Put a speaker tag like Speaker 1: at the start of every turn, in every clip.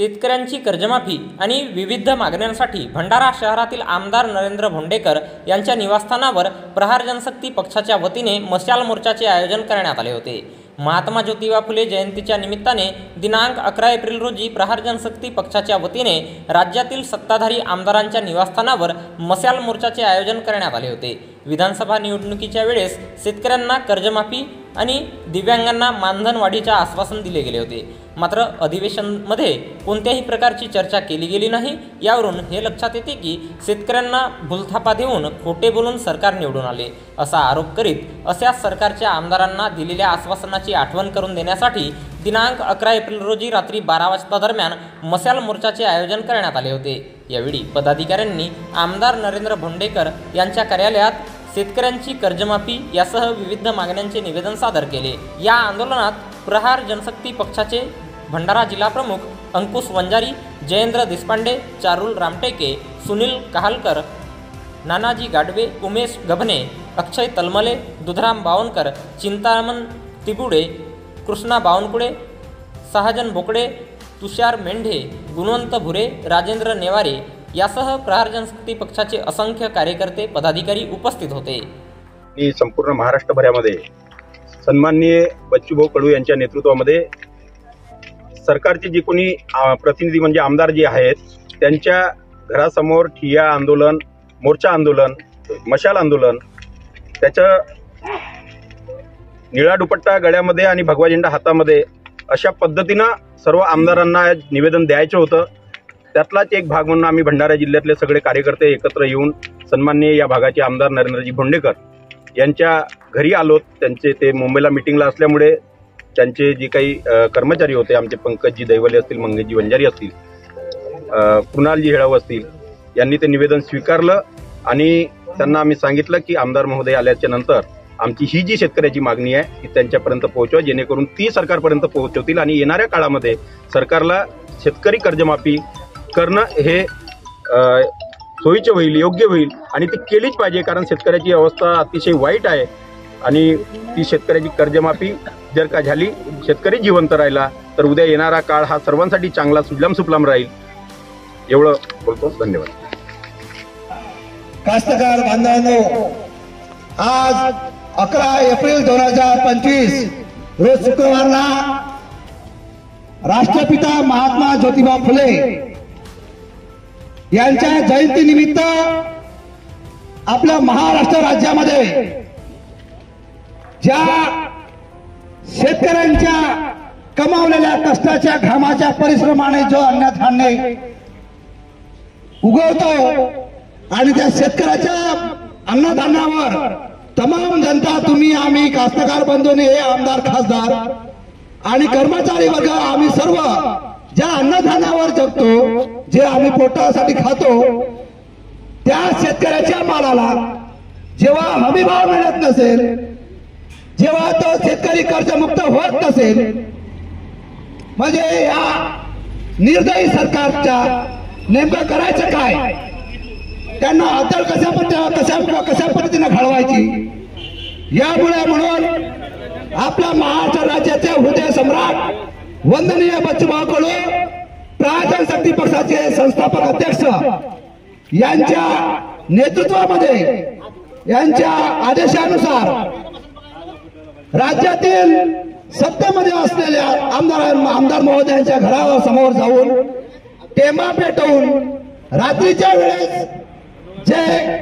Speaker 1: शेतकऱ्यांची कर्जमाफी आणि विविध मागण्यांसाठी भंडारा शहरातील आमदार नरेंद्र भोंडेकर यांच्या निवासस्थानावर प्रहार जनशक्ती पक्षाच्या वतीने मशाल मोर्चाचे आयोजन करण्यात आले होते। महात्मा ज्योतिबा फुले जयंतीच्या निमित्ताने दिनांक 11 एप्रिल रोजी प्रहार जनशक्ती पक्षाच्या वतीने राज्यातील सत्ताधारी आमदारांच्या निवासस्थानावर मशाल मोर्चाचे आयोजन करण्यात आले होते। विधानसभा निवडणुकीच्या वेळेस शेतकऱ्यांना कर्जमाफी आणि दिव्यांगांना मानधन वाढीचे आश्वासन दिले गेले होते, मात्र अधिवेशनामध्ये कोणत्याही प्रकारची चर्चा केली गेली नाही। यावरून हे लक्षात येते की शेतकऱ्यांना भूलथापा देऊन खोटे बोलून सरकार निवडून आले असा आरोप करीत अशा सरकारच्या आमदारांना दिलेल्या आश्वासनाची आठवण करून देण्यासाठी दिनांक 11 एप्रिल रोजी रात्री 12 वाजता दरम्यान मशाल मोर्चाचे आयोजन करण्यात आले होते। यावेळी पदाधिकाऱ्यांनी आमदार नरेंद्र भोंडेकर यांच्या कार्यालयात शेतकऱ्यांची कर्जमाफी यासह विविध मागण्यांचे निवेदन सादर केले। या आंदोलनात प्रहार जनशक्ती पक्षाचे भंडारा जिल्हा प्रमुख अंकुश वंजारी, जयेंद्र देशपांडे, चारुल रामटेके, सुनील कहालकर, नानाजी गाडवे, उमेश गभने, अक्षय तलमले, दुधराम बावनकर, चिंतामण तिबुडे, कृष्णा बावनकुळे, सहजन बोकडे, तुषार मेंढे, गुणवंत भुरे, राजेंद्र नेवारे यासह प्रहार जनशक्ती पक्षाचे असंख्य कार्यकर्ते पदाधिकारी उपस्थित होते।
Speaker 2: संपूर्ण महाराष्ट्रभरामध्ये सन्माननीय बच्चूभाऊ कडू यांच्या नेतृत्वामध्ये सरकारचे जे कोणी प्रतिनिधी म्हणजे आमदार जे आहेत त्यांच्या घरासमोर ठिय्या आंदोलन, मोर्चा आंदोलन, मशाल आंदोलन, त्याचं निळा दुपट्टा गळ्यामध्ये आणि भगवा झेंडा हातामध्ये अशा पद्धतीनं सर्व आमदारांना निवेदन द्यायचं होतं। त्यातलाच एक भाग म्हणून आम्ही भंडारा जिल्ह्यातले सगळे कार्यकर्ते एकत्र येऊन सन्माननीय या भागाचे आमदार नरेंद्रजी भोंडेकर यांच्या घरी आलो। त्यांचे ते मुंबईला मीटिंगला असल्यामुळे त्यांचे जे काही कर्मचारी होते, आमचे पंकजजी दैवले असतील, मंगेशजी वंजारी असतील, कुणालजी हेळाव असतील, यांनी ते निवेदन स्वीकारलं आणि त्यांना आम्ही सांगितलं की आमदार महोदय आल्याच्या नंतर आमची ही जी शेतकऱ्याची मागणी आहे ती त्यांच्यापर्यंत पोहोचवा, जेणेकरून ती सरकारपर्यंत पोहोचवतील आणि येणाऱ्या काळामध्ये सरकारला शेतकरी कर्जमाफी करणं हे सोयीचे होईल, योग्य होईल आणि ती केलीच पाहिजे। कारण शेतकऱ्याची अवस्था अतिशय वाईट आहे आणि ती शेतकऱ्याची कर्जमाफी जर का झाली, शेतकरी जिवंत राहिला तर उद्या येणारा काळ हा सर्वांसाठी चांगला सुजलाम सुफलाम राहील। एवढं बोलतो, धन्यवाद।
Speaker 3: कास्तकार बांधवांनो, आज 11 एप्रिल 2025 रोज शुक्रवारला राष्ट्रपिता महात्मा ज्योतिबा फुले यांच्या जयंतीनिमित्त आपल्या महाराष्ट्र राज्यामध्ये ज्या शेतकऱ्यांच्या कमावलेल्या कष्टाच्या घामाच्या परिश्रमाने जो अन्नधान्य उगवतो आणि त्या शेतकऱ्याच्या अन्नधान्यावर तमाम जनता, तुम्ही, आम्ही, कास्तकार बंधूंनी, हे आमदार, खासदार आणि कर्मचारी वर्ग, आम्ही सर्व ज्या अन्नधान्यावर जगतो, जे आम्ही पोटासाठी खातो, त्या शेतकऱ्याच्या मालाला जेव्हा हमीभाव मिळत नसेल, जेव्हा तो शेतकरी कर्जमुक्त होत नसेल, म्हणजे या निर्दयी सरकारच्या नेमकं करायचं काय, त्यांना अद्दल कशा पद्धतीने घडवायची, यामुळे म्हणून आपल्या महाराष्ट्र राज्याचे हृदय सम्राट वंदनीय बच्चूभाऊ कडू, प्रहार जनशक्ती पक्षाचे संस्थापक अध्यक्ष यांच्या नेतृत्वामध्ये, यांच्या आदेशानुसार राज्यातील सत्तेमध्ये असलेल्या आमदार महोदयांच्या घरासमोर जाऊन टेंबा पेटवून रात्रीच्या वेळेस जे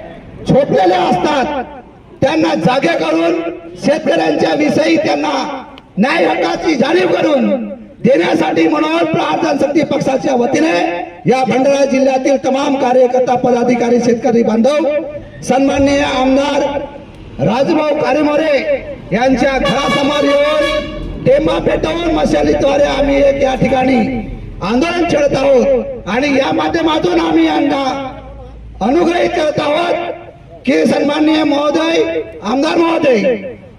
Speaker 3: झोपलेले असतात त्यांना जागे करून शेतकऱ्यांच्या विषयी त्यांना न्याय हक्काची जाणीव करून देण्यासाठी म्हणून प्रहार जनशक्ती पक्षाच्या वतीने या भंडारा जिल्ह्यातील तमाम कार्यकर्ता, पदाधिकारी, शेतकरी बांधव, सन्माननीय आमदार राजूभाऊ कारेमोरे यांच्या घरासमोर येऊन टेंबा पेटवून मशालीद्वारे आम्ही एक या ठिकाणी आंदोलन छेडत आहोत आणि या माध्यमातून आम्ही यांना अनुग्रहित करत आहोत की सन्माननीय महोदय, आमदार महोदय,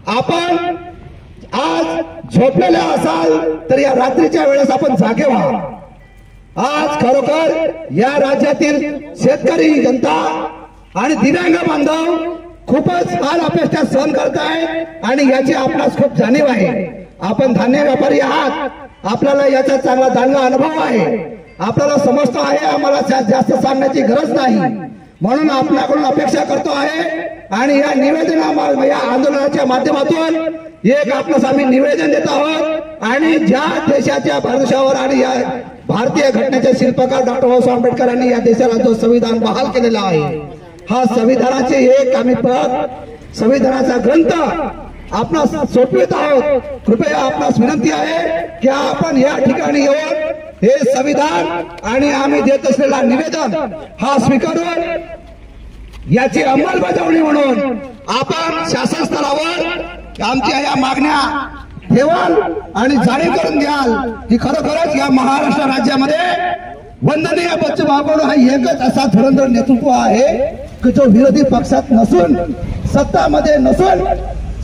Speaker 3: आपण आज झोपलेले असाल तर या रात्रीच्या वेळेस आपण जागे व्हा। आज खरोखर या राज्यातील शेतकरी जनता आणि दिव्यांग बांधव खूपच हाल अपेक्षा सहन करत आहे आणि याची आपणास खूप जाणीव आहे। आपण धान्य व्यापारी आहात, आपल्याला याचा चांगला चांगला अनुभव आहे। आपल्याला समजतो आहे, आम्हाला जास्त सांगण्याची गरज नाही, म्हणून आपल्याकडून अपेक्षा करतो आहे आणि या निवेदना या आंदोलनाच्या माध्यमातून एक आपलं आम्ही निवेदन देत आहोत आणि ज्या देशाच्या भरवशावर आणि या भारतीय घटनेचे शिल्पकार डॉक्टर बाबासाहेब आंबेडकरांनी या देशाला जो संविधान बहाल केलेला आहे, हा संविधानाचे एक आम्ही प्रत संविधानाचा ग्रंथ आपणास सोपवित आहोत. कृपया आपणास विनंती आहे की आपण या ठिकाणी येऊन हे संविधान आणि आम्ही देत असलेला निवेदन हा स्वीकारून याची अंमलबजावणी म्हणून आपण शासन स्तरावर आमच्या या मागण्या ठेवाल आणि जाणीव करून द्याल की खरोखरच या महाराष्ट्र राज्यामध्ये वंदनीय बच्चूभाऊ हा एकच असा धुरंधर नेतृत्व आहे की जो विरोधी पक्षात नसून सत्तामध्ये नसून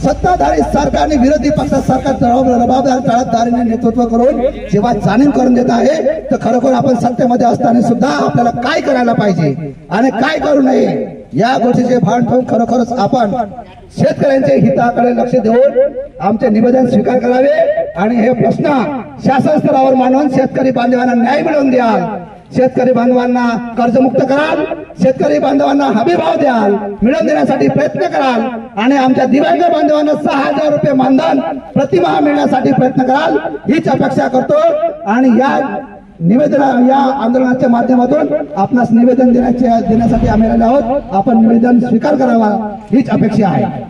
Speaker 3: सत्ताधारी सरकारने विरोधी पक्षात सरकार जबाबदारीने नेतृत्व करून जेव्हा जाणीव करून देत आहे तर खरोखर आपण सत्तेमध्ये असताना सुद्धा आपल्याला काय करायला पाहिजे आणि काय करू नये या गोष्टीचे भान ठेवून खरोखरच आपण शेतकऱ्यांच्या हिताकडे लक्ष देऊन आमचे निवेदन स्वीकार करावे आणि हे प्रश्न शासन स्तरावर मांडून शेतकरी बांधवांना न्याय मिळवून द्याल, शेतकरी बांधवांना कर्जमुक्त कराल, शेतकरी बांधवांना हमीभाव द्याल, मिळवून देण्यासाठी प्रयत्न कराल आणि आमच्या दिव्यांग बांधवांना 6,000 रुपये मानधन प्रतिमाह मिळण्यासाठी प्रयत्न कराल हीच अपेक्षा करतो. आणि या या आंदोलनाच्या माध्यमातून आपणास निवेदन देण्यासाठी आम्ही आलो आहोत. आपण निवेदन स्वीकार करावा हीच अपेक्षा आहे.